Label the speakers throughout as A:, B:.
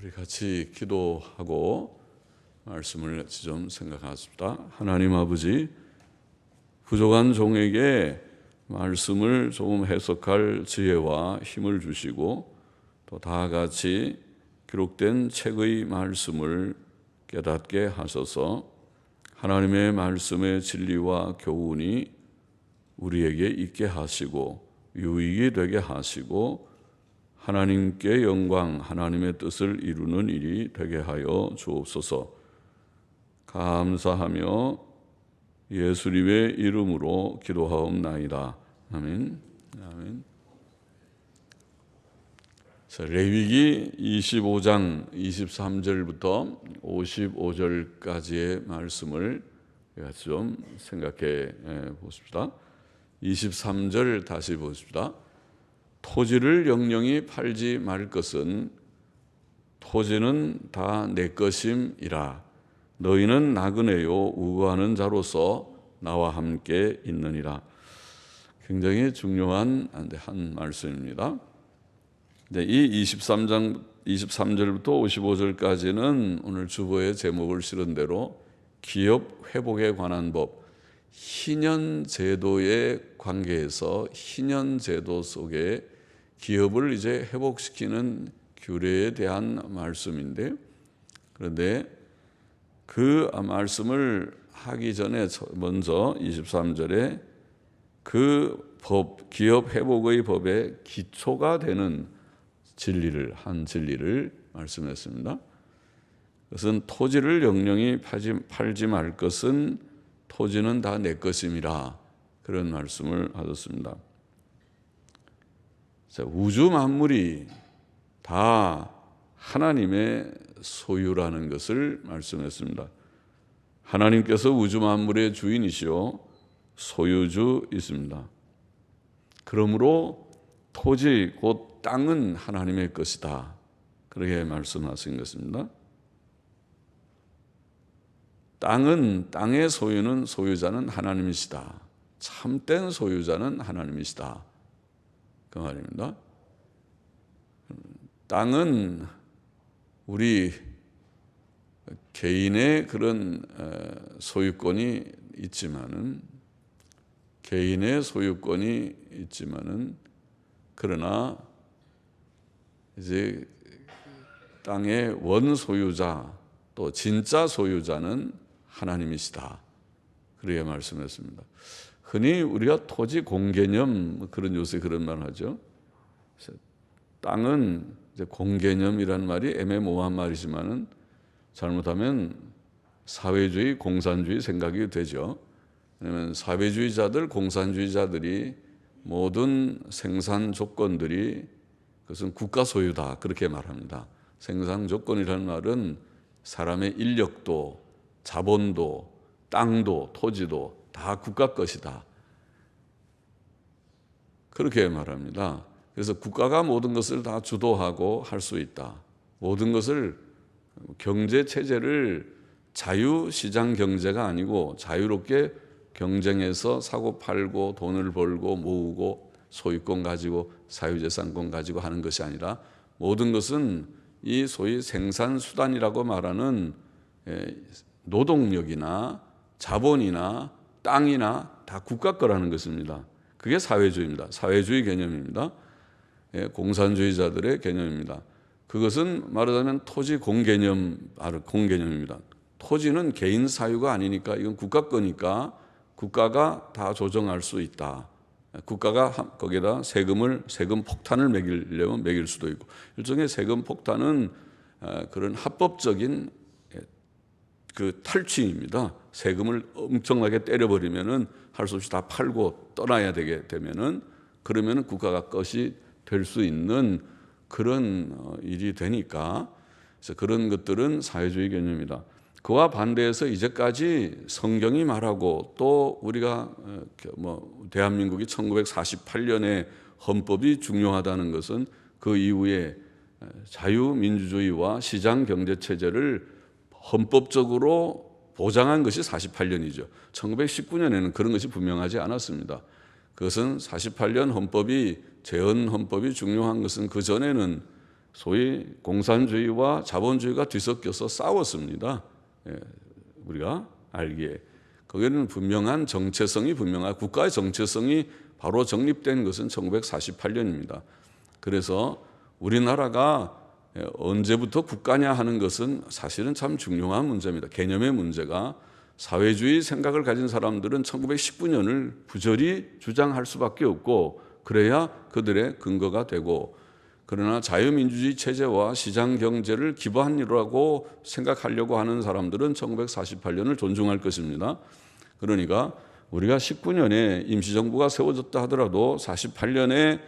A: 우리 같이 기도하고 말씀을 같이 좀 생각하겠습니다. 하나님 아버지, 부족한 종에게 말씀을 조금 해석할 지혜와 힘을 주시고 또 다 같이 기록된 책의 말씀을 깨닫게 하셔서 하나님의 말씀의 진리와 교훈이 우리에게 있게 하시고 유익이 되게 하시고 하나님께 영광, 하나님의 뜻을 이루는 일이 되게 하여 주옵소서. 감사하며 예수님의 이름으로 기도하옵나이다. 아멘. 아멘. 자, 레위기 25장 23절부터 55절까지의 말씀을 같이 좀 생각해 보십시다. 23절 다시 보십시다. 토지를 영영히 팔지 말 것은 토지는 다 내 것임이라. 너희는 나그네요 우고하는 자로서 나와 함께 있느니라. 굉장히 중요한 한 말씀입니다. 이 23절부터 55절까지는 오늘 주보의 제목을 실은 대로 기업 회복에 관한 법, 희년 제도의 관계에서 희년 제도 속에 기업을 이제 회복시키는 규례에 대한 말씀인데, 그런데 그 말씀을 하기 전에 먼저 23절에 그 법, 기업 회복의 법의 기초가 되는 진리를 말씀했습니다. 그것은 토지를 영영히 팔지 말 것은 토지는 다 내 것임이라, 그런 말씀을 하셨습니다. 자, 우주 만물이 다 하나님의 소유라는 것을 말씀했습니다. 하나님께서 우주 만물의 주인이시오 소유주이십니다. 그러므로 토지 곧 땅은 하나님의 것이다, 그렇게 말씀하신 것입니다. 땅의 소유는 소유자는 하나님이시다. 참된 소유자는 하나님이시다, 그 말입니다. 땅은 우리 개인의 그런 소유권이 있지만은 그러나 이제 땅의 원 소유자 또 진짜 소유자는 하나님이시다, 그렇게 말씀했습니다. 흔히 우리가 토지 공개념, 그런 요새 그런 말 하죠. 땅은 이제 공개념이란 말이 애매모호한 말이지만은 잘못하면 사회주의, 공산주의 생각이 되죠. 왜냐하면 사회주의자들, 공산주의자들이 모든 생산 조건들이 그것은 국가 소유다, 그렇게 말합니다. 생산 조건이라는 말은 사람의 인력도, 자본도, 땅도, 토지도 다 국가 것이다, 그렇게 말합니다. 그래서 국가가 모든 것을 다 주도하고 할 수 있다. 모든 것을, 경제 체제를 자유시장 경제가 아니고 자유롭게 경쟁해서 사고 팔고 돈을 벌고 모으고 소유권 가지고 사유재산권 가지고 하는 것이 아니라 모든 것은 이 소위 생산수단이라고 말하는 노동력이나 자본이나 땅이나 다 국가 거라는 것입니다. 그게 사회주의입니다. 사회주의 개념입니다. 공산주의자들의 개념입니다. 그것은 말하자면 토지 공개념입니다. 토지는 개인 사유가 아니니까 이건 국가 거니까 국가가 다 조정할 수 있다. 국가가 거기에다 세금 폭탄을 매기려면 매길 수도 있고, 일종의 세금 폭탄은 그런 합법적인 그 탈취입니다. 세금을 엄청나게 때려버리면은 할 수 없이 다 팔고 떠나야 되게 되면은, 그러면은 국가가 것이 될 수 있는 그런 일이 되니까, 그래서 그런 것들은 사회주의 개념이다. 그와 반대해서 이제까지 성경이 말하고 또 우리가 대한민국이 1948년에 헌법이 중요하다는 것은 그 이후에 자유민주주의와 시장경제체제를 헌법적으로 보장한 것이 48년이죠. 1919년에는 그런 것이 분명하지 않았습니다. 그것은 48년 헌법이, 재헌 헌법이 중요한 것은 그 전에는 소위 공산주의와 자본주의가 뒤섞여서 싸웠습니다. 우리가 알기에. 거기는 분명한 정체성이 분명한 국가의 정체성이 바로 정립된 것은 1948년입니다. 그래서 우리나라가 언제부터 국가냐 하는 것은 사실은 참 중요한 문제입니다. 개념의 문제가 사회주의 생각을 가진 사람들은 1919년을 부절히 주장할 수밖에 없고 그래야 그들의 근거가 되고 그러나 자유민주주의 체제와 시장경제를 기반이라고 생각하려고 하는 사람들은 1948년을 존중할 것입니다. 그러니까 우리가 19년에 임시정부가 세워졌다 하더라도 48년에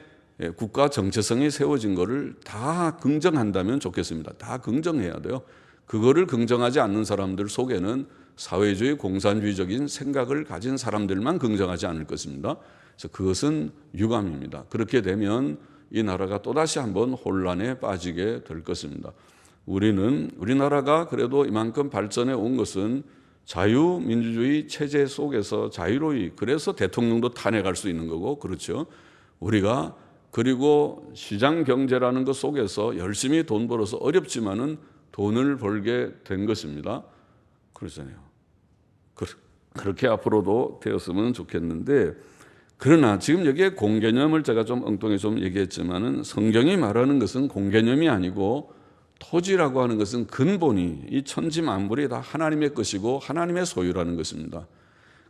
A: 국가 정체성이 세워진 것을 다 긍정한다면 좋겠습니다. 다 긍정해야 돼요. 그거를 긍정하지 않는 사람들 속에는 사회주의 공산주의적인 생각을 가진 사람들만 긍정하지 않을 것입니다. 그래서 그것은 유감입니다. 그렇게 되면 이 나라가 또다시 한번 혼란에 빠지게 될 것입니다. 우리나라가 그래도 이만큼 발전해 온 것은 자유민주주의 체제 속에서 자유로이 그래서 대통령도 탄핵할 수 있는 거고 그렇죠. 우리가 그리고 시장경제라는 것 속에서 열심히 돈 벌어서 어렵지만은 돈을 벌게 된 것입니다. 그렇잖아요. 그렇게 앞으로도 되었으면 좋겠는데 그러나 지금 여기에 공개념을 제가 좀 엉뚱히 좀 얘기했지만은 성경이 말하는 것은 공개념이 아니고 토지라고 하는 것은 근본이 이 천지 만물이 다 하나님의 것이고 하나님의 소유라는 것입니다.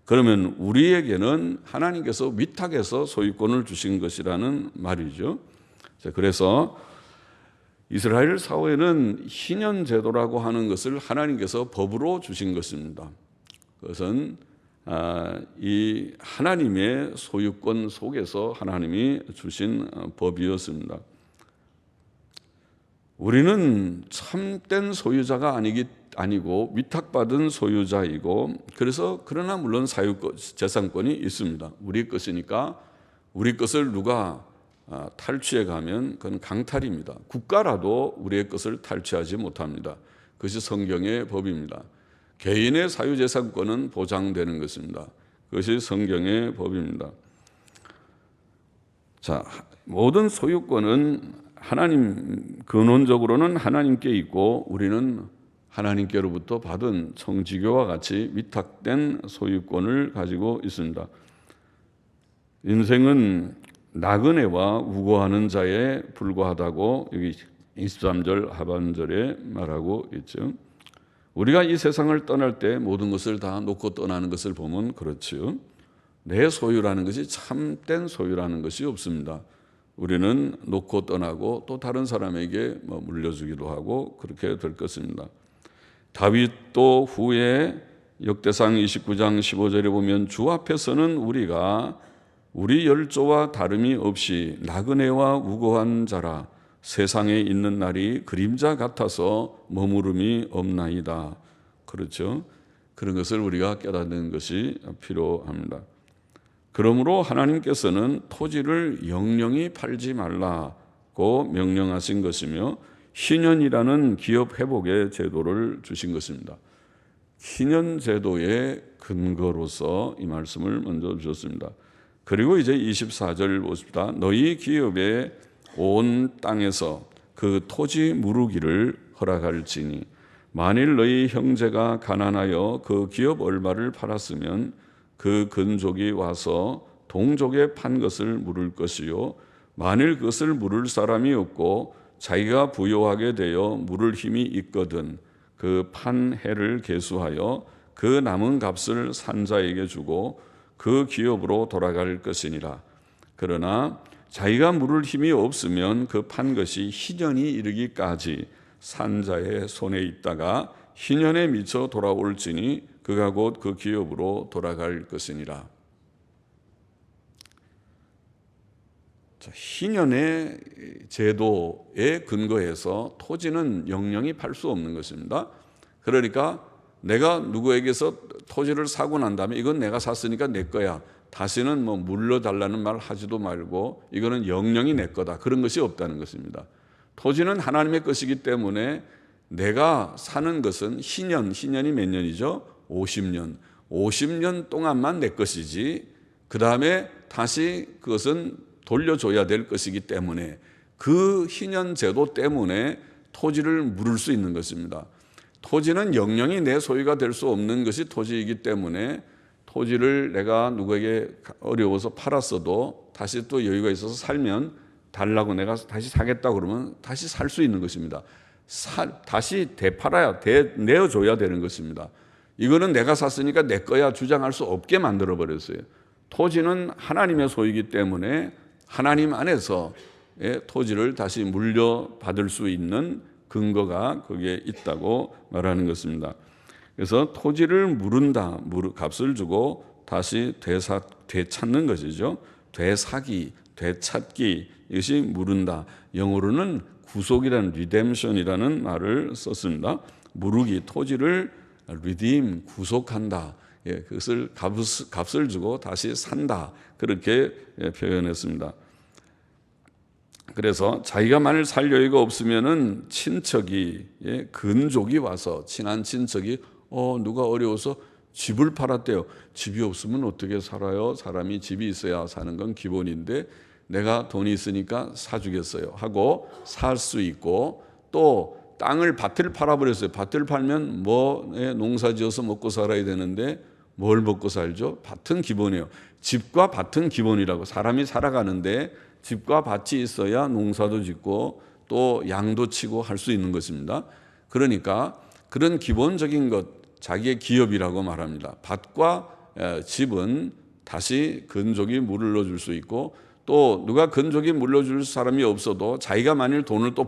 A: 그러면 우리에게는 하나님께서 위탁해서 소유권을 주신 것이라는 말이죠. 그래서 이스라엘 사회는 희년 제도라고 하는 것을 하나님께서 법으로 주신 것입니다. 그것은 이 하나님의 소유권 속에서 하나님이 주신 법이었습니다. 우리는 참된 소유자가 아니고 위탁받은 소유자이고 그래서 그러나 물론 재산권이 있습니다. 우리 것이니까 우리 것을 누가 탈취해 가면 그건 강탈입니다. 국가라도 우리의 것을 탈취하지 못합니다. 그것이 성경의 법입니다. 개인의 사유재산권은 보장되는 것입니다. 그것이 성경의 법입니다. 자, 모든 소유권은 근원적으로는 하나님께 있고 우리는 하나님께로부터 받은 청지교와 같이 위탁된 소유권을 가지고 있습니다. 인생은 나그네와 우고하는 자에 불과하다고 여기 23절 하반절에 말하고 있죠. 우리가 이 세상을 떠날 때 모든 것을 다 놓고 떠나는 것을 보면 그렇지요. 내 소유라는 것이 참된 소유라는 것이 없습니다. 우리는 놓고 떠나고 또 다른 사람에게 물려주기도 하고 그렇게 될 것입니다. 다윗도 후에 역대상 29장 15절에 보면 주 앞에서는 우리가 우리 열조와 다름이 없이 나그네와 우고한 자라 세상에 있는 날이 그림자 같아서 머무름이 없나이다. 그렇죠? 그런 것을 우리가 깨닫는 것이 필요합니다. 그러므로 하나님께서는 토지를 영영히 팔지 말라고 명령하신 것이며 희년이라는 기업 회복의 제도를 주신 것입니다. 희년 제도의 근거로서 이 말씀을 먼저 주셨습니다. 그리고 이제 24절 보십시다. 너희 기업의 온 땅에서 그 토지 무르기를 허락할지니 만일 너희 형제가 가난하여 그 기업 얼마를 팔았으면 그 근족이 와서 동족에 판 것을 물을 것이요 만일 그것을 물을 사람이 없고 자기가 부요하게 되어 물을 힘이 있거든 그 판 해를 계수하여 그 남은 값을 산자에게 주고 그 기업으로 돌아갈 것이니라. 그러나 자기가 물을 힘이 없으면 그 판 것이 희년이 이르기까지 산자의 손에 있다가 희년에 미쳐 돌아올지니 그가 곧 그 기업으로 돌아갈 것이니라. 희년의 제도에 근거해서 토지는 영영히 팔 수 없는 것입니다. 그러니까 내가 누구에게서 토지를 사고 난 다음에 이건 내가 샀으니까 내 거야. 다시는 물려달라는 말 하지도 말고 이거는 영영이 내 거다. 그런 것이 없다는 것입니다. 토지는 하나님의 것이기 때문에 내가 사는 것은 희년이 몇 년이죠? 50년. 50년 동안만 내 것이지 그 다음에 다시 그것은 돌려줘야 될 것이기 때문에 그 희년 제도 때문에 토지를 물을 수 있는 것입니다. 토지는 영영이 내 소유가 될 수 없는 것이 토지이기 때문에 토지를 내가 누구에게 어려워서 팔았어도 다시 또 여유가 있어서 살면 달라고 내가 다시 사겠다 그러면 다시 살 수 있는 것입니다. 다시 되팔아야 내어줘야 되는 것입니다. 이거는 내가 샀으니까 내 거야 주장할 수 없게 만들어 버렸어요. 토지는 하나님의 소유이기 때문에 하나님 안에서 토지를 다시 물려받을 수 있는 근거가 거기에 있다고 말하는 것입니다. 그래서 토지를 물은다, 값을 주고 다시 되찾는 것이죠. 되사기, 되찾기, 이것이 물은다. 영어로는 구속이라는 리뎀션이라는 말을 썼습니다. 무르기, 토지를 리딤, 구속한다. 그것을 값을 주고 다시 산다. 그렇게 표현했습니다. 그래서 자기가 만일 살 여유가 없으면은 친척이, 근족이 와서 친한 친척이 누가 어려워서 집을 팔았대요. 집이 없으면 어떻게 살아요? 사람이 집이 있어야 사는 건 기본인데 내가 돈이 있으니까 사주겠어요 하고 살 수 있고, 또 밭을 팔아버렸어요. 밭을 팔면 농사 지어서 먹고 살아야 되는데 뭘 먹고 살죠? 밭은 기본이에요. 집과 밭은 기본이라고. 사람이 살아가는데 집과 밭이 있어야 농사도 짓고 또 양도 치고 할 수 있는 것입니다. 그러니까 그런 기본적인 것, 자기의 기업이라고 말합니다. 밭과 집은 다시 근족이 물러줄 수 있고, 또 누가 근족이 물려줄 사람이 없어도 자기가 만일 돈을 또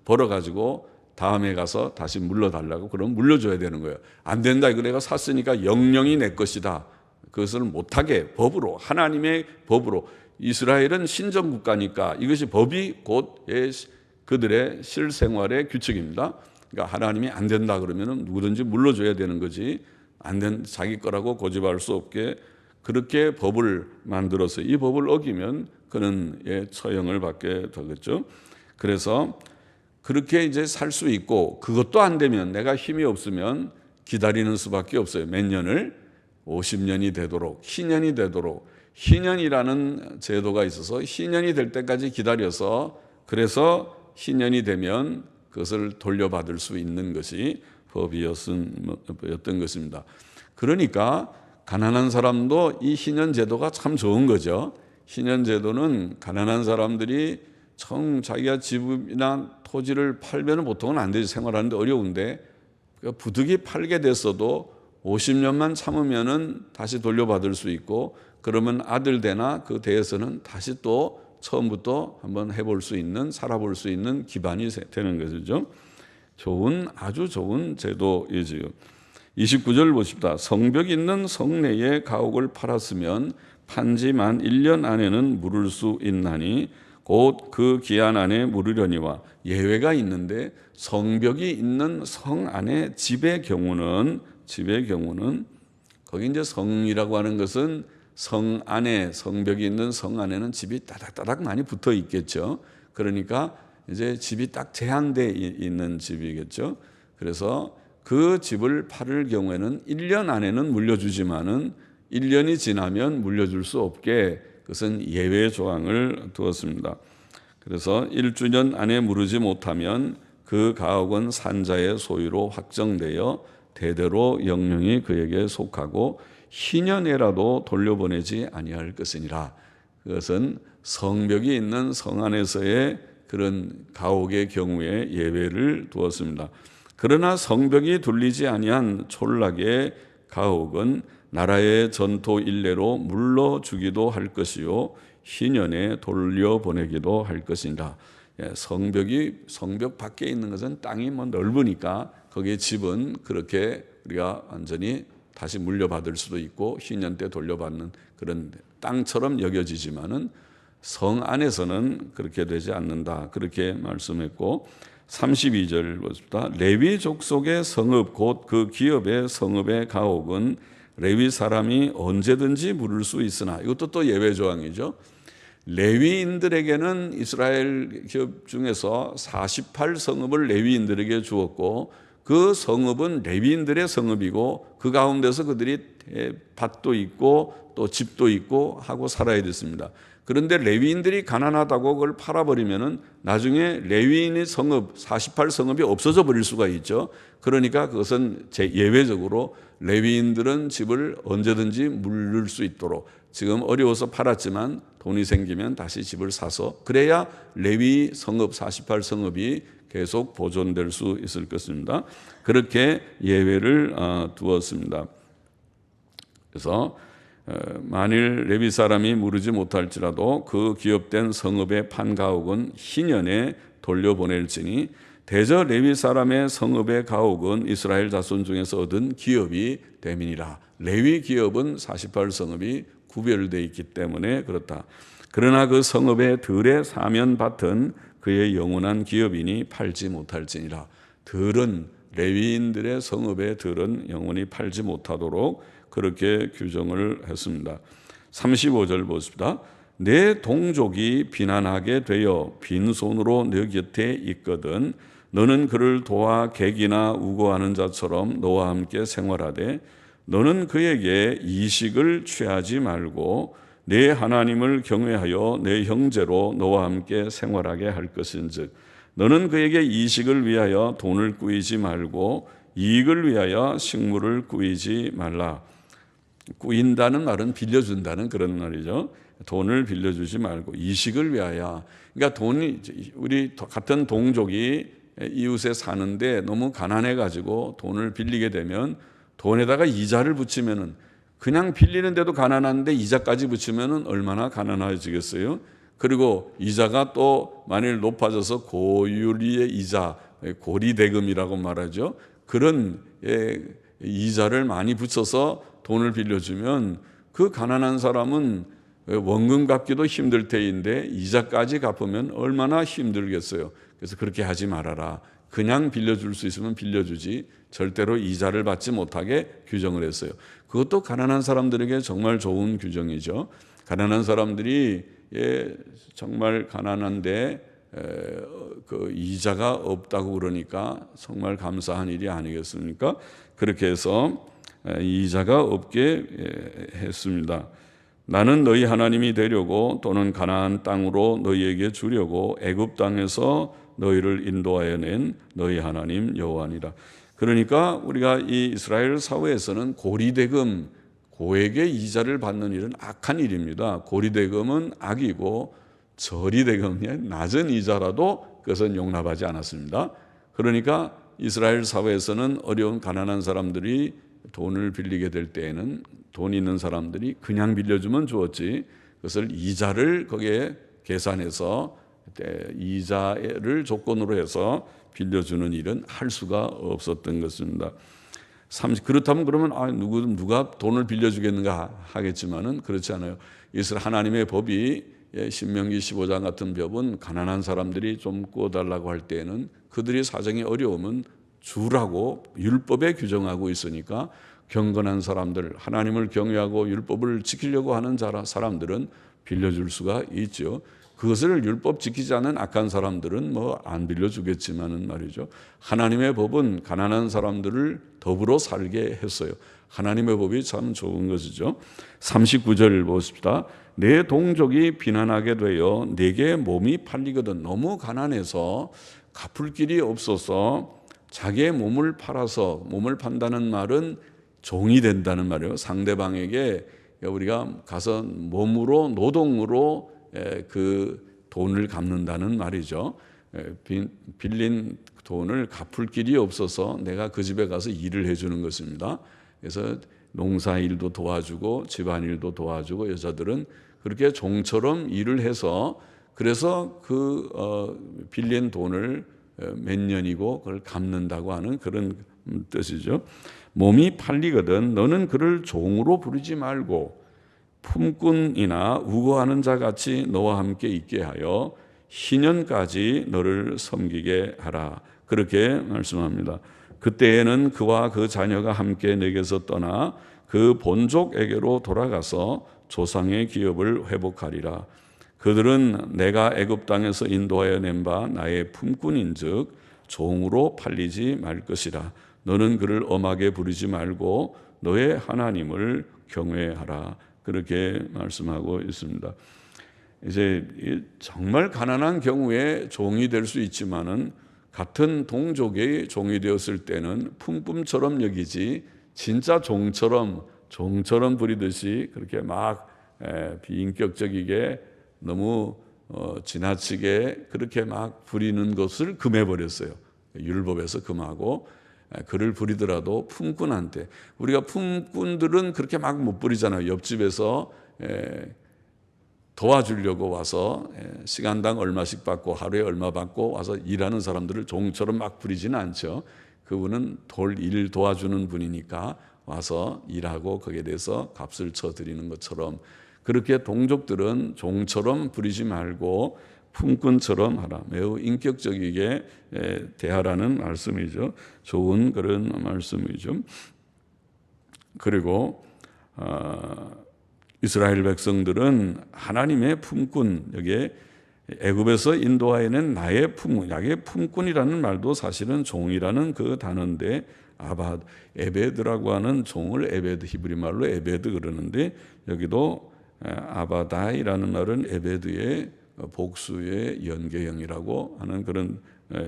A: 벌어가지고 다음에 가서 다시 물려달라고 그럼 물려줘야 되는 거예요. 안 된다, 이거 내가 샀으니까 영영이 내 것이다. 그것을 못하게 법으로, 하나님의 법으로. 이스라엘은 신정국가니까 이것이 법이 곧 그들의 실생활의 규칙입니다. 그러니까 하나님이 안 된다 그러면 누구든지 물려줘야 되는 거지, 자기 거라고 고집할 수 없게 그렇게 법을 만들어서 이 법을 어기면 그는 처형을 받게 되겠죠. 그래서 그렇게 이제 살 수 있고, 그것도 안 되면 내가 힘이 없으면 기다리는 수밖에 없어요. 몇 년을? 50년이 되도록, 희년이 되도록. 희년이라는 제도가 있어서 희년이 될 때까지 기다려서, 그래서 희년이 되면 그것을 돌려받을 수 있는 것이 법이었던 것입니다. 그러니까 가난한 사람도 이 희년 제도가 참 좋은 거죠. 희년 제도는 가난한 사람들이 자기가 집이나 토지를 팔면 보통은 안 되지, 생활하는데 어려운데 부득이 팔게 됐어도 50년만 참으면은 다시 돌려받을 수 있고, 그러면 아들 대나 그 대에서는 다시 또 처음부터 한번 해볼 수 있는, 살아볼 수 있는 기반이 되는 것이죠. 아주 좋은 제도이지요. 29절 보십시다. 성벽 있는 성내에 가옥을 팔았으면 판지만 1년 안에는 물을 수 있나니 곧 그 기한 안에 물으려니와. 예외가 있는데 성벽이 있는 성 안에 집의 경우는 거기 이제 성이라고 하는 것은 성 안에, 성벽이 있는 성 안에는 집이 따닥따닥 많이 붙어 있겠죠. 그러니까 이제 집이 딱 제한되어 있는 집이겠죠. 그래서 그 집을 팔을 경우에는 1년 안에는 물려주지만은 1년이 지나면 물려줄 수 없게 그것은 예외 조항을 두었습니다. 그래서 1주년 안에 물으지 못하면 그 가옥은 산자의 소유로 확정되어 대대로 영영이 그에게 속하고 희년에라도 돌려보내지 아니할 것이니라. 그것은 성벽이 있는 성 안에서의 그런 가옥의 경우에 예외를 두었습니다. 그러나 성벽이 둘리지 아니한 촌락의 가옥은 나라의 전토 일례로 물러주기도 할 것이요 희년에 돌려보내기도 할 것이니라. 성벽 밖에 있는 것은 땅이 넓으니까 거기에 집은 그렇게 우리가 완전히 다시 물려받을 수도 있고 희년 때 돌려받는 그런 땅처럼 여겨지지만은 성 안에서는 그렇게 되지 않는다. 그렇게 말씀했고, 32절 보십시다. 레위 족속의 성읍 곧 그 기업의 성읍의 가옥은 레위 사람이 언제든지 물을 수 있으나, 이것도 또 예외 조항이죠. 레위인들에게는 이스라엘 기업 중에서 48성읍을 레위인들에게 주었고, 그 성읍은 레위인들의 성읍이고 그 가운데서 그들이 밭도 있고 또 집도 있고 하고 살아야 됐습니다. 그런데 레위인들이 가난하다고 그걸 팔아버리면은 나중에 레위인의 성읍 48성읍이 없어져 버릴 수가 있죠. 그러니까 그것은 예외적으로 레위인들은 집을 언제든지 물릴 수 있도록, 지금 어려워서 팔았지만 돈이 생기면 다시 집을 사서, 그래야 레위 성읍 48성읍이 계속 보존될 수 있을 것입니다. 그렇게 예외를 두었습니다. 그래서 만일 레위 사람이 무르지 못할지라도 그 기업된 성읍의 판가옥은 희년에 돌려보낼지니 대저 레위 사람의 성읍의 가옥은 이스라엘 자손 중에서 얻은 기업이 됨이니라. 레위 기업은 48성읍이 구별되어 있기 때문에 그렇다. 그러나 그 성읍의 들의 사면밭은 그의 영원한 기업이니 팔지 못할지니라. 들은, 레위인들의 성읍의 들은 영원히 팔지 못하도록 그렇게 규정을 했습니다. 35절 보십시다. 내 동족이 비난하게 되어 빈손으로 내 곁에 있거든 너는 그를 도와 객이나 우고하는 자처럼 너와 함께 생활하되 너는 그에게 이식을 취하지 말고 내 하나님을 경외하여 내 형제로 너와 함께 생활하게 할 것인즉 너는 그에게 이식을 위하여 돈을 꾸이지 말고 이익을 위하여 식물을 꾸이지 말라. 꾸인다는 말은 빌려준다는 그런 말이죠. 돈을 빌려주지 말고 이식을 위하여. 그러니까 돈이, 우리 같은 동족이 이웃에 사는데 너무 가난해가지고 돈을 빌리게 되면 돈에다가 이자를 붙이면은, 그냥 빌리는데도 가난한데 이자까지 붙이면은 얼마나 가난해지겠어요? 그리고 이자가 또 만일 높아져서 고율의 이자, 고리대금이라고 말하죠. 그런 이자를 많이 붙여서 돈을 빌려주면 그 가난한 사람은 원금 갚기도 힘들 테인데 이자까지 갚으면 얼마나 힘들겠어요. 그래서 그렇게 하지 말아라. 그냥 빌려줄 수 있으면 빌려주지 절대로 이자를 받지 못하게 규정을 했어요. 그것도 가난한 사람들에게 정말 좋은 규정이죠. 가난한 사람들이 정말 가난한데 그 이자가 없다고 그러니까 정말 감사한 일이 아니겠습니까? 그렇게 해서 이자가 없게 했습니다. 나는 너희 하나님이 되려고 또는 가나안 땅으로 너희에게 주려고 애굽 땅에서 너희를 인도하여 낸 너희 하나님 여호와니라. 그러니까 우리가 이 이스라엘 사회에서는 고리대금, 고액의 이자를 받는 일은 악한 일입니다. 고리대금은 악이고 저리대금이 낮은 이자라도 그것은 용납하지 않았습니다. 그러니까 이스라엘 사회에서는 어려운 가난한 사람들이 돈을 빌리게 될 때에는 돈 있는 사람들이 그냥 빌려주면 좋았지, 그것을 이자를 거기에 계산해서 이자를 조건으로 해서 빌려주는 일은 할 수가 없었던 것입니다. 그렇다면 그러면 누가 돈을 빌려주겠는가 하겠지만은 그렇지 않아요. 이스라엘 하나님의 법이 신명기 15장 같은 법은 가난한 사람들이 좀 구워달라고 할 때에는 그들이 사정이 어려우면 주라고 율법에 규정하고 있으니까 경건한 사람들, 하나님을 경외하고 율법을 지키려고 하는 사람들은 빌려줄 수가 있죠. 그것을 율법 지키지 않은 악한 사람들은 안 빌려주겠지만은 말이죠. 하나님의 법은 가난한 사람들을 더불어 살게 했어요. 하나님의 법이 참 좋은 것이죠. 39절 보십시다. 내 동족이 비난하게 되어 내게 몸이 팔리거든. 너무 가난해서 갚을 길이 없어서 자기의 몸을 팔아서, 몸을 판다는 말은 종이 된다는 말이에요. 상대방에게 우리가 가서 몸으로, 노동으로 그 돈을 갚는다는 말이죠. 빌린 돈을 갚을 길이 없어서 내가 그 집에 가서 일을 해주는 것입니다. 그래서 농사일도 도와주고 집안일도 도와주고, 여자들은 그렇게 종처럼 일을 해서, 그래서 빌린 돈을 몇 년이고 그걸 갚는다고 하는 그런 뜻이죠. 몸이 팔리거든 너는 그를 종으로 부르지 말고 품꾼이나 우거하는 자 같이 너와 함께 있게 하여 희년까지 너를 섬기게 하라. 그렇게 말씀합니다. 그때에는 그와 그 자녀가 함께 내게서 떠나 그 본족에게로 돌아가서 조상의 기업을 회복하리라. 그들은 내가 애굽 땅에서 인도하여 낸 바 나의 품꾼인즉 종으로 팔리지 말 것이라. 너는 그를 엄하게 부르지 말고 너의 하나님을 경외하라. 그렇게 말씀하고 있습니다. 이제 정말 가난한 경우에 종이 될 수 있지만은 같은 동족의 종이 되었을 때는 품꾼처럼 여기지 진짜 종처럼 부리듯이 그렇게 막 비인격적이게 너무 지나치게 그렇게 막 부리는 것을 금해버렸어요. 율법에서 금하고, 그를 부리더라도 품꾼한테, 우리가 품꾼들은 그렇게 막 못 부리잖아요. 옆집에서 도와주려고 와서 시간당 얼마씩 받고 하루에 얼마 받고 와서 일하는 사람들을 종처럼 막 부리지는 않죠. 그분은 일 도와주는 분이니까 와서 일하고 거기에 대해서 값을 쳐드리는 것처럼, 그렇게 동족들은 종처럼 부리지 말고 품꾼처럼 하라. 매우 인격적이게 대하라는 말씀이죠. 좋은 그런 말씀이죠. 그리고 이스라엘 백성들은 하나님의 품꾼, 여기에 애굽에서 인도하여낸 나의 품꾼, 야의 품꾼이라는 말도 사실은 종이라는 그 단어인데, 아바드, 에베드라고 하는 종을 에베드, 히브리 말로 에베드 그러는데, 여기도 아바다이라는 말은 에베드의 복수의 연계형이라고 하는 그런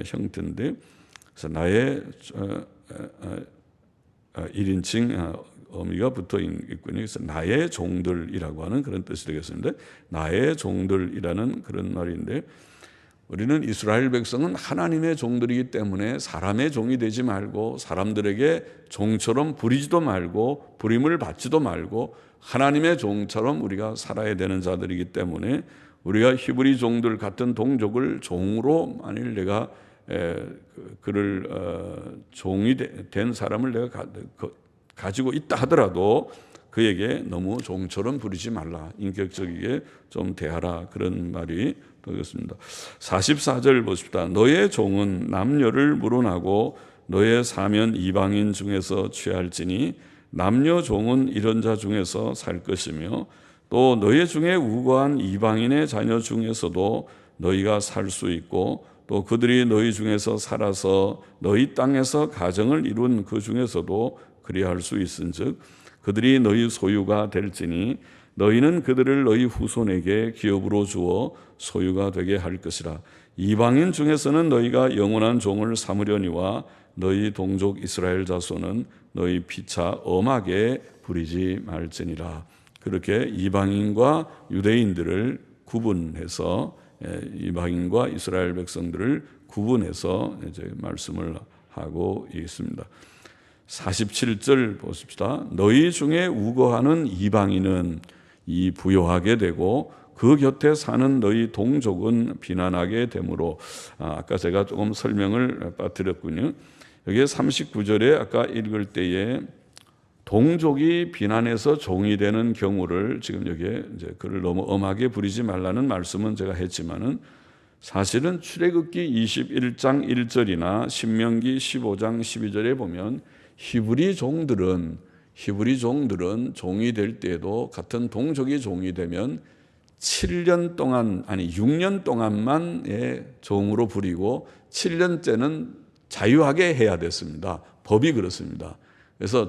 A: 형태인데, 그래서 나의 1인칭 어미가 붙어 있군요. 그래서 나의 종들이라고 하는 그런 뜻이 되겠습니다. 나의 종들이라는 그런 말인데, 우리는 이스라엘 백성은 하나님의 종들이기 때문에 사람의 종이 되지 말고 사람들에게 종처럼 부리지도 말고 부림을 받지도 말고 하나님의 종처럼 우리가 살아야 되는 자들이기 때문에, 우리가 히브리 종들 같은 동족을 종으로 만일 내가 그를 종이 된 사람을 내가 가지고 있다 하더라도 그에게 너무 종처럼 부리지 말라, 인격적이게 좀 대하라, 그런 말이 되겠습니다. 44절 보십시다. 너의 종은 남녀를 물어나고 너의 사면 이방인 중에서 취할지니 남녀 종은 이런 자 중에서 살 것이며 또 너희 중에 우고한 이방인의 자녀 중에서도 너희가 살 수 있고 또 그들이 너희 중에서 살아서 너희 땅에서 가정을 이룬 그 중에서도 그리할 수 있은즉 그들이 너희 소유가 될지니 너희는 그들을 너희 후손에게 기업으로 주어 소유가 되게 할 것이라. 이방인 중에서는 너희가 영원한 종을 삼으려니와 너희 동족 이스라엘 자손은 너희 피차 엄하게 부리지 말지니라. 그렇게 이방인과 유대인들을 구분해서, 이방인과 이스라엘 백성들을 구분해서 이제 말씀을 하고 있습니다. 47절 보십시다. 너희 중에 우거하는 이방인은 이 부요하게 되고 그 곁에 사는 너희 동족은 비난하게 되므로, 아까 제가 조금 설명을 빠뜨렸군요. 여기에 39절에 아까 읽을 때에 동족이 비난해서 종이 되는 경우를, 지금 여기에 이제 그를 너무 엄하게 부리지 말라는 말씀은 제가 했지만은 사실은 출애굽기 21장 1절이나 신명기 15장 12절에 보면 히브리 종들은 종이 될 때에도 같은 동족이 종이 되면 7년 동안, 아니 6년 동안만 종으로 부리고 7년째는 자유하게 해야 됐습니다. 법이 그렇습니다. 그래서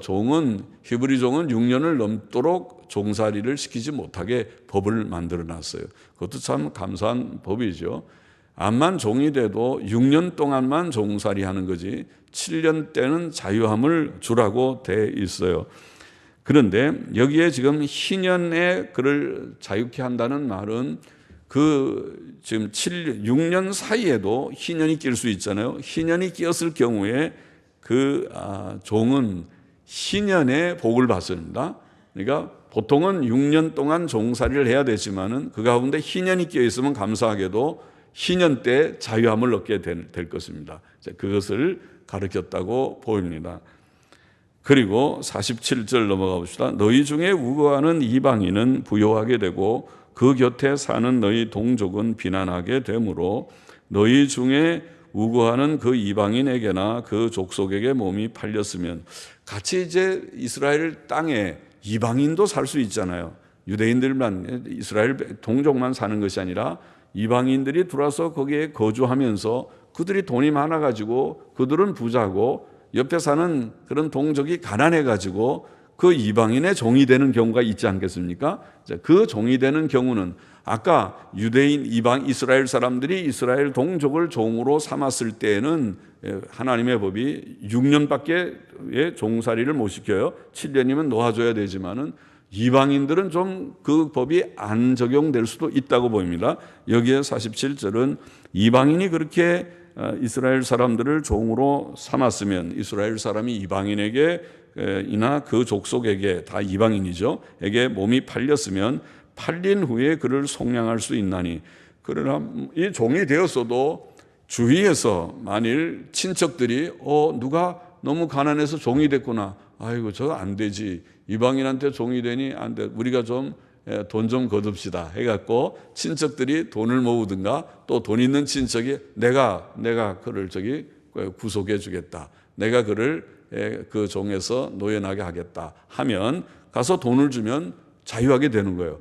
A: 히브리 종은 6년을 넘도록 종살이를 시키지 못하게 법을 만들어 놨어요. 그것도 참 감사한 법이죠. 암만 종이 돼도 6년 동안만 종살이 하는 거지 7년 때는 자유함을 주라고 돼 있어요. 그런데 여기에 지금 희년에 그를 자유케 한다는 말은 지금 6년 사이에도 희년이 낄 수 있잖아요. 희년이 끼었을 경우에 종은 희년의 복을 받습니다. 그러니까 보통은 6년 동안 종살이를 해야 되지만은 그 가운데 희년이 끼어 있으면 감사하게도 희년 때 자유함을 얻게 될 것입니다. 그것을 가르쳤다고 보입니다. 그리고 47절 넘어가 봅시다. 너희 중에 우거하는 이방인은 부요하게 되고 그 곁에 사는 너희 동족은 비난하게 되므로 너희 중에 우거하는 그 이방인에게나 그 족속에게 몸이 팔렸으면, 같이 이제 이스라엘 땅에 이방인도 살 수 있잖아요. 유대인들만, 이스라엘 동족만 사는 것이 아니라 이방인들이 들어와서 거기에 거주하면서 그들이 돈이 많아가지고 그들은 부자고 옆에 사는 그런 동족이 가난해가지고 그 이방인의 종이 되는 경우가 있지 않겠습니까? 그 종이 되는 경우는 아까 유대인 이방 이스라엘 사람들이 이스라엘 동족을 종으로 삼았을 때에는 하나님의 법이 6년밖에 종살이를 못 시켜요. 7년이면 놓아줘야 되지만은 이방인들은 좀 그 법이 안 적용될 수도 있다고 보입니다. 여기에 47절은 이방인이 그렇게 이스라엘 사람들을 종으로 삼았으면 이스라엘 사람이 이방인에게 이나 그 족속에게 다 이방인이죠. 에게 몸이 팔렸으면 팔린 후에 그를 속량할 수 있나니 그러나 이 종이 되었어도 주위에서 만일 친척들이 누가 너무 가난해서 종이 됐구나. 아이고 저거 안 되지. 이방인한테 종이 되니 안 돼. 우리가 좀 돈 좀 거둡시다 해갖고 친척들이 돈을 모으든가 또 돈 있는 친척이 내가 그를 저기 구속해 주겠다. 내가 그를 그 종에서 노연하게 하겠다 하면 가서 돈을 주면 자유하게 되는 거예요.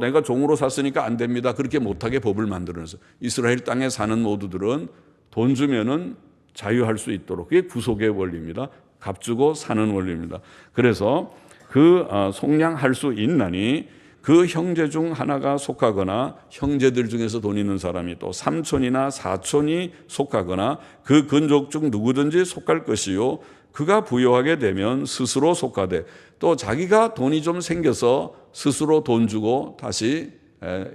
A: 내가 종으로 샀으니까 안 됩니다. 그렇게 못하게 법을 만들어서 이스라엘 땅에 사는 모두들은 돈 주면은 자유할 수 있도록 그게 구속의 원리입니다. 값주고 사는 원리입니다. 그래서 그 속량할 수 있나니 그 형제 중 하나가 속하거나 형제들 중에서 돈 있는 사람이 또 삼촌이나 사촌이 속하거나 그 근족 중 누구든지 속할 것이요 그가 부요하게 되면 스스로 속하되 또 자기가 돈이 좀 생겨서 스스로 돈 주고 다시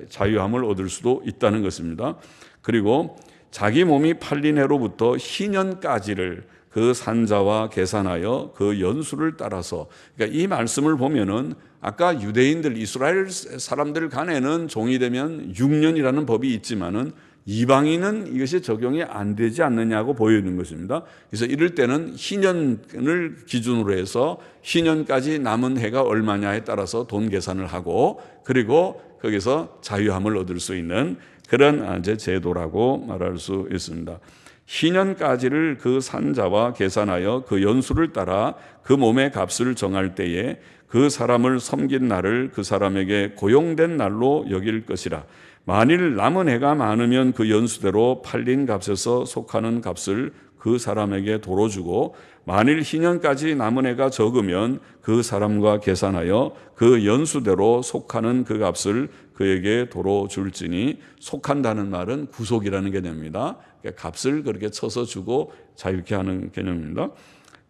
A: 자유함을 얻을 수도 있다는 것입니다. 그리고 자기 몸이 팔린 해로부터 희년까지를 그 산자와 계산하여 그 연수를 따라서 그러니까 이 말씀을 보면은 아까 유대인들 이스라엘 사람들 간에는 종이 되면 6년이라는 법이 있지만은 이방인은 이것이 적용이 안 되지 않느냐고 보이는 것입니다. 그래서 이럴 때는 희년을 기준으로 해서 희년까지 남은 해가 얼마냐에 따라서 돈 계산을 하고 그리고 거기서 자유함을 얻을 수 있는 그런 이제 제도라고 말할 수 있습니다. 희년까지를 그 산자와 계산하여 그 연수를 따라 그 몸의 값을 정할 때에 그 사람을 섬긴 날을 그 사람에게 고용된 날로 여길 것이라. 만일 남은 해가 많으면 그 연수대로 팔린 값에서 속하는 값을 그 사람에게 도로 주고 만일 희년까지 남은 해가 적으면 그 사람과 계산하여 그 연수대로 속하는 그 값을 그에게 도로 줄지니 속한다는 말은 구속이라는 개념입니다. 그러니까 값을 그렇게 쳐서 주고 자유케 하는 개념입니다.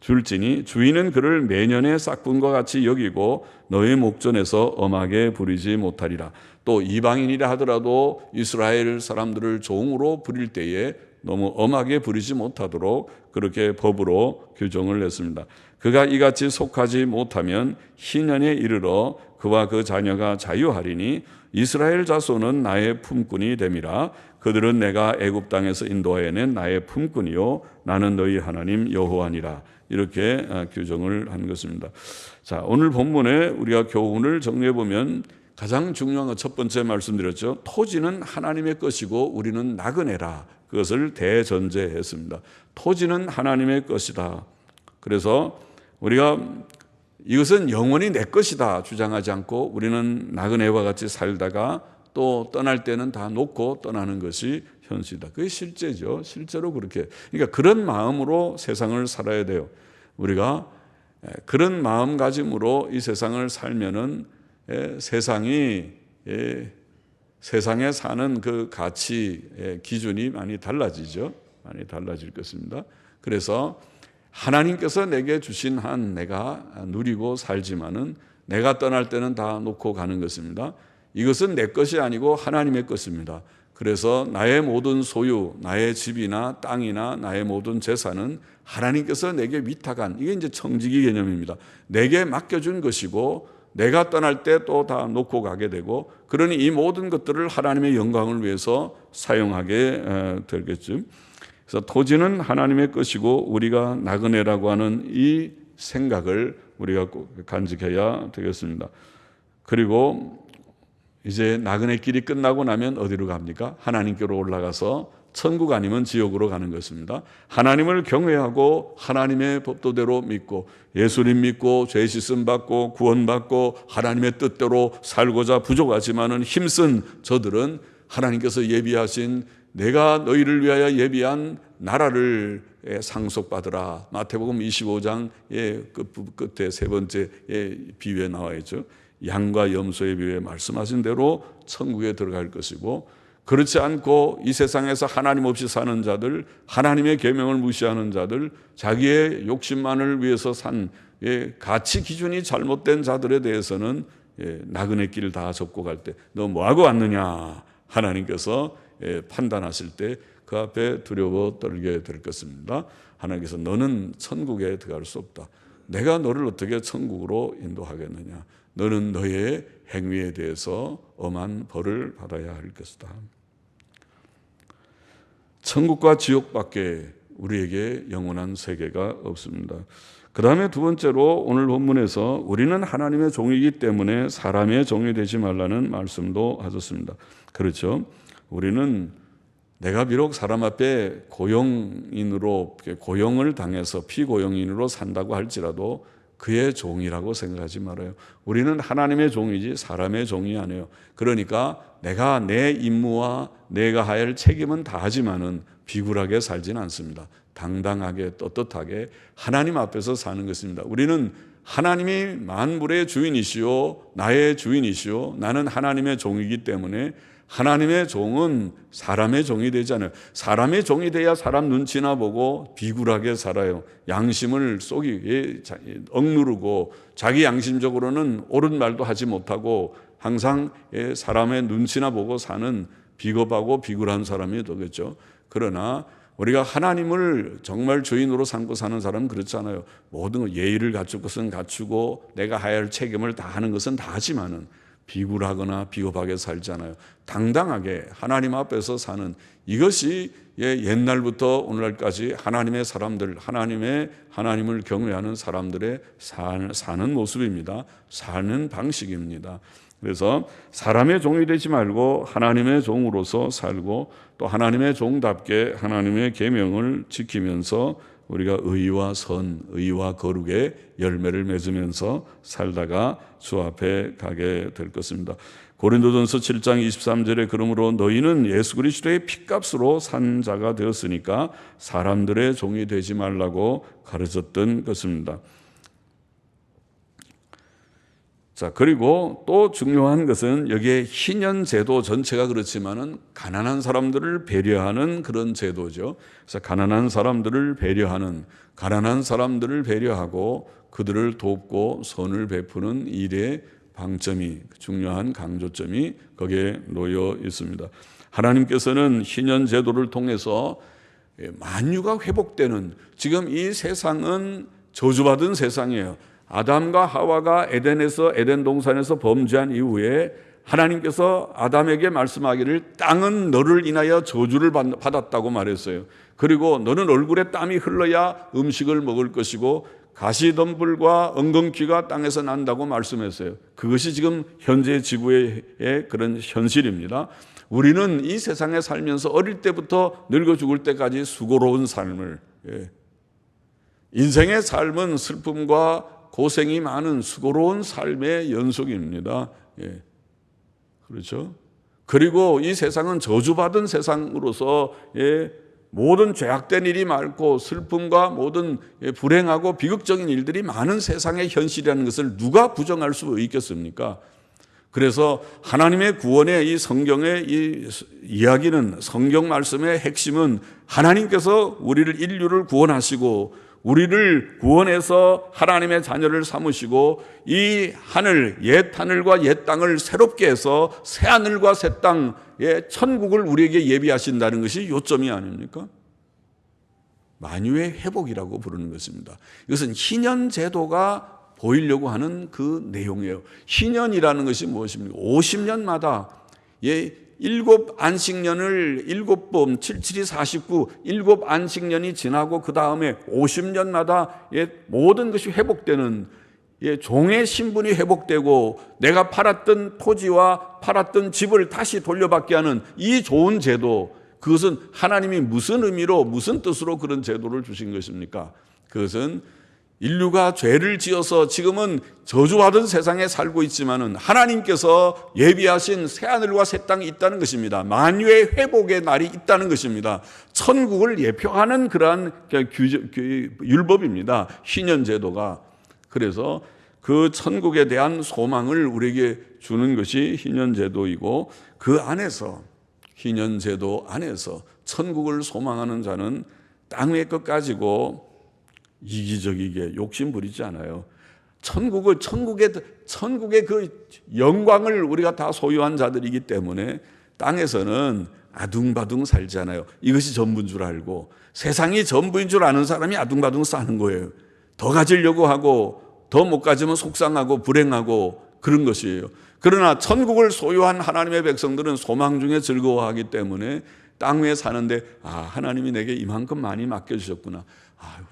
A: 줄지니 주인은 그를 매년의 싹분과 같이 여기고 너의 목전에서 엄하게 부리지 못하리라. 또 이방인이라 하더라도 이스라엘 사람들을 종으로 부릴 때에 너무 엄하게 부리지 못하도록 그렇게 법으로 규정을 냈습니다. 그가 이같이 속하지 못하면 희년에 이르러 그와 그 자녀가 자유하리니 이스라엘 자손은 나의 품꾼이 됨이라. 그들은 내가 애굽 땅에서 인도하여낸 나의 품꾼이요 나는 너희 하나님 여호와니라. 이렇게 규정을 한 것입니다. 자, 오늘 본문에 우리가 교훈을 정리해 보면 가장 중요한 것 첫 번째 말씀드렸죠. 토지는 하나님의 것이고 우리는 나그네라. 그것을 대전제했습니다. 토지는 하나님의 것이다. 그래서 우리가 이것은 영원히 내 것이다 주장하지 않고 우리는 나그네와 같이 살다가 또 떠날 때는 다 놓고 떠나는 것이 현실이다. 그게 실제죠. 실제로 그렇게. 그러니까 그런 마음으로 세상을 살아야 돼요. 우리가 그런 마음가짐으로 이 세상을 살면은 세상에 사는 그 가치 기준이 많이 달라지죠. 많이 달라질 것입니다. 그래서 하나님께서 내게 주신 한 내가 누리고 살지만은 내가 떠날 때는 다 놓고 가는 것입니다. 이것은 내 것이 아니고 하나님의 것입니다. 그래서 나의 모든 소유, 나의 집이나 땅이나 나의 모든 재산은 하나님께서 내게 위탁한 이게 이제 청지기 개념입니다. 내게 맡겨준 것이고 내가 떠날 때 또 다 놓고 가게 되고 그러니 이 모든 것들을 하나님의 영광을 위해서 사용하게 되겠죠. 그래서 토지는 하나님의 것이고 우리가 나그네라고 하는 이 생각을 우리가 꼭 간직해야 되겠습니다. 그리고 이제 나그네 길이 끝나고 나면 어디로 갑니까? 하나님께로 올라가서 천국 아니면 지옥으로 가는 것입니다. 하나님을 경외하고 하나님의 법도대로 믿고 예수님 믿고 죄 씻음 받고 구원받고 하나님의 뜻대로 살고자 부족하지만은 힘쓴 저들은 하나님께서 예비하신 내가 너희를 위하여 예비한 나라를 상속받으라. 마태복음 25장의 끝에 세 번째 비유에 나와 있죠. 양과 염소의 비유에 말씀하신 대로 천국에 들어갈 것이고, 그렇지 않고 이 세상에서 하나님 없이 사는 자들, 하나님의 계명을 무시하는 자들, 자기의 욕심만을 위해서 산 가치 기준이 잘못된 자들에 대해서는 나그네 길 다 접고 갈 때 너 뭐하고 왔느냐 하나님께서 판단하실 때 그 앞에 두려워 떨게 될 것입니다. 하나님께서 너는 천국에 들어갈 수 없다. 내가 너를 어떻게 천국으로 인도하겠느냐. 너는 너의 행위에 대해서 엄한 벌을 받아야 할 것이다. 천국과 지옥밖에 우리에게 영원한 세계가 없습니다. 그 다음에 두 번째로 오늘 본문에서 우리는 하나님의 종이기 때문에 사람의 종이 되지 말라는 말씀도 하셨습니다. 그렇죠. 우리는 내가 비록 사람 앞에 고용인으로 고용을 당해서 피고용인으로 산다고 할지라도 그의 종이라고 생각하지 말아요. 우리는 하나님의 종이지 사람의 종이 아니에요. 그러니까 내가 내 임무와 내가 할 책임은 다 하지만은 비굴하게 살지는 않습니다. 당당하게 떳떳하게 하나님 앞에서 사는 것입니다. 우리는 하나님이 만물의 주인이시오, 나의 주인이시오, 나는 하나님의 종이기 때문에 하나님의 종은 사람의 종이 되지 않아요. 사람의 종이 돼야 사람 눈치나 보고 비굴하게 살아요. 양심을 억누르고 자기 양심적으로는 옳은 말도 하지 못하고 항상 사람의 눈치나 보고 사는 비겁하고 비굴한 사람이 되겠죠. 그러나 우리가 하나님을 정말 주인으로 삼고 사는 사람은 그렇지 않아요. 모든 예의를 갖출 것은 갖추고 내가 해야 할 책임을 다 하는 것은 다 하지만은 비굴하거나 비겁하게 살지 않아요. 당당하게 하나님 앞에서 사는 이것이 옛날부터 오늘날까지 하나님의 사람들, 하나님을 경외하는 사람들의 사는 모습입니다. 사는 방식입니다. 그래서 사람의 종이 되지 말고 하나님의 종으로서 살고 또 하나님의 종답게 하나님의 계명을 지키면서 우리가 의와 선, 의와 거룩의 열매를 맺으면서 살다가 주 앞에 가게 될 것입니다. 고린도전서 7장 23절에 그러므로 너희는 예수 그리스도의 핏값으로 산 자가 되었으니까 사람들의 종이 되지 말라고 가르쳤던 것입니다. 자, 그리고 또 중요한 것은 여기에 희년 제도 전체가 그렇지만은 가난한 사람들을 배려하는 그런 제도죠. 그래서 가난한 사람들을 배려하고 그들을 돕고 선을 베푸는 일의 방점이 중요한 강조점이 거기에 놓여 있습니다. 하나님께서는 희년 제도를 통해서 만유가 회복되는 지금 이 세상은 저주받은 세상이에요. 아담과 하와가 에덴 동산에서 범죄한 이후에 하나님께서 아담에게 말씀하기를 땅은 너를 인하여 저주를 받았다고 말했어요. 그리고 너는 얼굴에 땀이 흘러야 음식을 먹을 것이고 가시덤불과 엉겅퀴가 땅에서 난다고 말씀했어요. 그것이 지금 현재 지구의 그런 현실입니다. 우리는 이 세상에 살면서 어릴 때부터 늙어 죽을 때까지 수고로운 삶을 인생의 삶은 슬픔과 고생이 많은 수고로운 삶의 연속입니다. 그렇죠? 그리고 이 세상은 저주받은 세상으로서 모든 죄악된 일이 많고 슬픔과 모든 불행하고 비극적인 일들이 많은 세상의 현실이라는 것을 누가 부정할 수 있겠습니까? 그래서 하나님의 구원의 이 성경의 이 이야기는 성경 말씀의 핵심은 하나님께서 인류를 구원하시고 우리를 구원해서 하나님의 자녀를 삼으시고 이 하늘, 옛 하늘과 옛 땅을 새롭게 해서 새 하늘과 새 땅의 천국을 우리에게 예비하신다는 것이 요점이 아닙니까? 만유의 회복이라고 부르는 것입니다. 이것은 희년 제도가 보이려고 하는 그 내용이에요. 희년이라는 것이 무엇입니까? 50년마다 일곱 안식년을 7번 77이 49 일곱 안식년이 지나고 그 다음에 50년마다 모든 것이 회복되는 종의 신분이 회복되고 내가 팔았던 토지와 팔았던 집을 다시 돌려받게 하는 이 좋은 제도, 그것은 하나님이 무슨 의미로 무슨 뜻으로 그런 제도를 주신 것입니까? 그것은 인류가 죄를 지어서 지금은 저주받은 세상에 살고 있지만은 하나님께서 예비하신 새하늘과 새 땅이 있다는 것입니다. 만유의 회복의 날이 있다는 것입니다. 천국을 예표하는 그러한 율법입니다. 희년제도가. 그래서 그 천국에 대한 소망을 우리에게 주는 것이 희년제도이고, 그 안에서, 희년제도 안에서 천국을 소망하는 자는 땅의 것 가지고 이기적이게 욕심 부리지 않아요. 천국의 그 영광을 우리가 다 소유한 자들이기 때문에 땅에서는 아둥바둥 살지 않아요. 이것이 전부인 줄 알고, 세상이 전부인 줄 아는 사람이 아둥바둥 사는 거예요. 더 가지려고 하고 더 못 가지면 속상하고 불행하고 그런 것이에요. 그러나 천국을 소유한 하나님의 백성들은 소망 중에 즐거워하기 때문에 땅 위에 사는데, 하나님이 내게 이만큼 많이 맡겨주셨구나.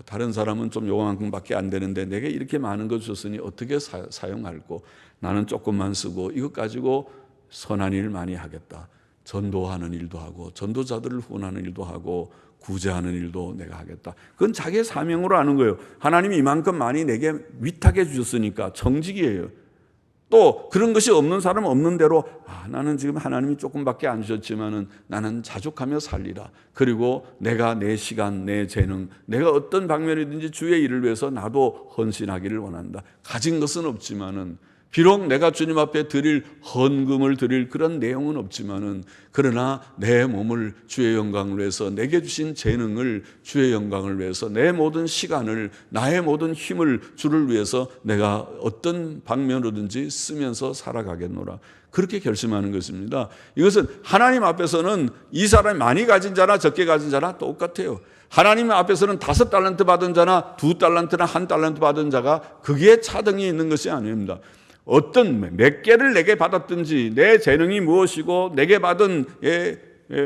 A: 다른 사람은 좀 요만큼밖에 안 되는데 내게 이렇게 많은 거 주셨으니 어떻게 사용할꼬. 나는 조금만 쓰고 이것 가지고 선한 일 많이 하겠다. 전도하는 일도 하고 전도자들을 후원하는 일도 하고 구제하는 일도 내가 하겠다. 그건 자기의 사명으로 하는 거예요. 하나님이 이만큼 많이 내게 위탁해 주셨으니까 정직이에요. 또 그런 것이 없는 사람은 없는 대로, 나는 지금 하나님이 조금밖에 안 주셨지만은 나는 자족하며 살리라. 그리고 내가 내 시간, 내 재능, 내가 어떤 방면이든지 주의 일을 위해서 나도 헌신하기를 원한다. 가진 것은 없지만은, 비록 내가 주님 앞에 드릴 헌금을 드릴 그런 내용은 없지만은, 그러나 내 몸을 주의 영광을 위해서, 내게 주신 재능을 주의 영광을 위해서, 내 모든 시간을, 나의 모든 힘을 주를 위해서 내가 어떤 방면으로든지 쓰면서 살아가겠노라. 그렇게 결심하는 것입니다. 이것은 하나님 앞에서는 이 사람이 많이 가진 자나 적게 가진 자나 똑같아요. 하나님 앞에서는 5달란트 받은 자나 2달란트나 1달란트 받은 자가 거기에 차등이 있는 것이 아닙니다. 어떤 몇 개를 내게 받았든지, 내 재능이 무엇이고 내게 받은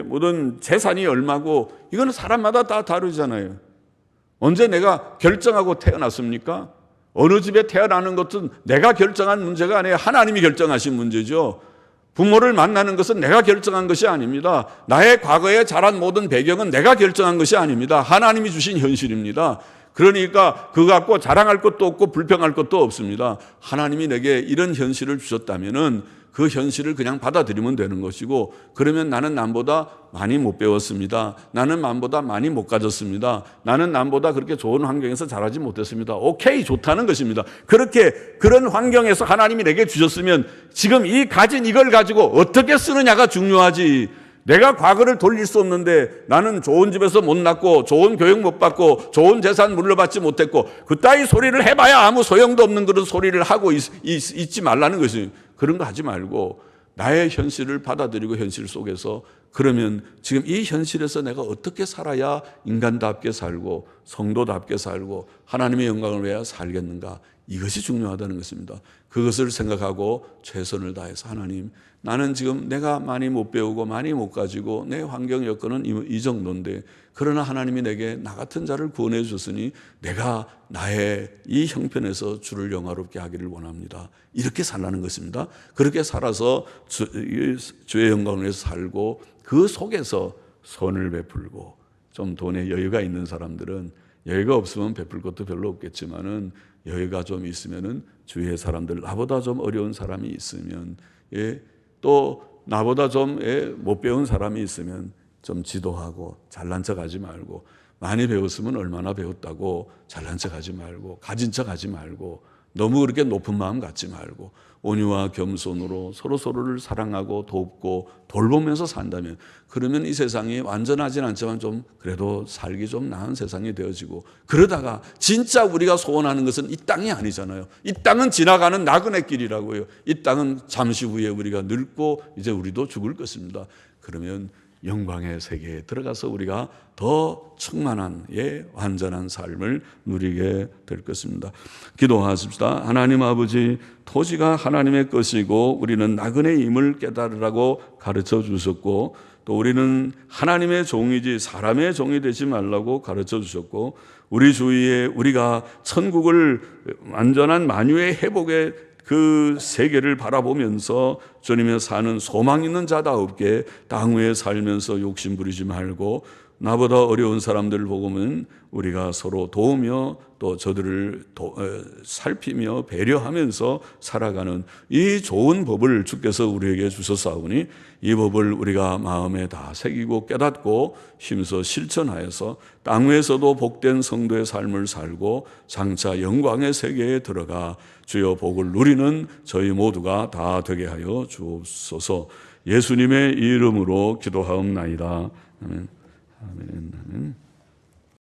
A: 모든 재산이 얼마고, 이거는 사람마다 다 다르잖아요. 언제 내가 결정하고 태어났습니까? 어느 집에 태어나는 것은 내가 결정한 문제가 아니에요. 하나님이 결정하신 문제죠. 부모를 만나는 것은 내가 결정한 것이 아닙니다. 나의 과거에 자란 모든 배경은 내가 결정한 것이 아닙니다. 하나님이 주신 현실입니다. 그러니까 그거 갖고 자랑할 것도 없고 불평할 것도 없습니다. 하나님이 내게 이런 현실을 주셨다면은 그 현실을 그냥 받아들이면 되는 것이고, 그러면 나는 남보다 많이 못 배웠습니다. 나는 남보다 많이 못 가졌습니다. 나는 남보다 그렇게 좋은 환경에서 자라지 못했습니다. 오케이, 좋다는 것입니다. 그렇게 그런 환경에서 하나님이 내게 주셨으면 지금 이 가진 이걸 가지고 어떻게 쓰느냐가 중요하지. 내가 과거를 돌릴 수 없는데, 나는 좋은 집에서 못 낳고 좋은 교육 못 받고 좋은 재산 물려받지 못했고, 그따위 소리를 해봐야 아무 소용도 없는 그런 소리를 하고 있지 말라는 것이. 그런 거 하지 말고 나의 현실을 받아들이고, 현실 속에서, 그러면 지금 이 현실에서 내가 어떻게 살아야 인간답게 살고 성도답게 살고 하나님의 영광을 위하여 살겠는가, 이것이 중요하다는 것입니다. 그것을 생각하고 최선을 다해서, 하나님, 나는 지금 내가 많이 못 배우고 많이 못 가지고 내 환경 여건은 이 정도인데, 그러나 하나님이 내게 나 같은 자를 구원해 주셨으니 내가 나의 이 형편에서 주를 영화롭게 하기를 원합니다. 이렇게 살라는 것입니다. 그렇게 살아서 주의 영광을 위해서 살고, 그 속에서 선을 베풀고, 좀 돈에 여유가 있는 사람들은, 여유가 없으면 베풀 것도 별로 없겠지만은 여유가 좀 있으면은 주위의 사람들, 나보다 좀 어려운 사람이 있으면, 또 나보다 좀 못 배운 사람이 있으면 좀 지도하고, 잘난 척하지 말고, 많이 배웠으면 얼마나 배웠다고 잘난 척하지 말고, 가진 척하지 말고, 너무 그렇게 높은 마음 갖지 말고, 온유와 겸손으로 서로를 사랑하고 돕고 돌보면서 산다면, 그러면 이 세상이 완전하진 않지만 좀 그래도 살기 좀 나은 세상이 되어지고, 그러다가 진짜 우리가 소원하는 것은 이 땅이 아니잖아요. 이 땅은 지나가는 나그네 길이라고요. 이 땅은 잠시 후에 우리가 늙고 이제 우리도 죽을 것입니다. 그러면 영광의 세계에 들어가서 우리가 더 충만한 완전한 삶을 누리게 될 것입니다. 기도하십시다. 하나님 아버지, 토지가 하나님의 것이고 우리는 나그네임을 깨달으라고 가르쳐 주셨고, 또 우리는 하나님의 종이지 사람의 종이 되지 말라고 가르쳐 주셨고, 우리 주위에 우리가 천국을 완전한 만유의 회복의 그 세계를 바라보면서 주님의 사는 소망 있는 자다옵게 땅 위에 살면서 욕심 부리지 말고, 나보다 어려운 사람들을 보면 우리가 서로 도우며 또 저들을 살피며 배려하면서 살아가는 이 좋은 법을 주께서 우리에게 주셨사오니 이 법을 우리가 마음에 다 새기고 깨닫고 힘써 실천하여서 땅 위에서도 복된 성도의 삶을 살고 장차 영광의 세계에 들어가 주여 복을 누리는 저희 모두가 다 되게 하여 주옵소서. 예수님의 이름으로 기도하옵나이다. 아멘. 아멘. 아멘.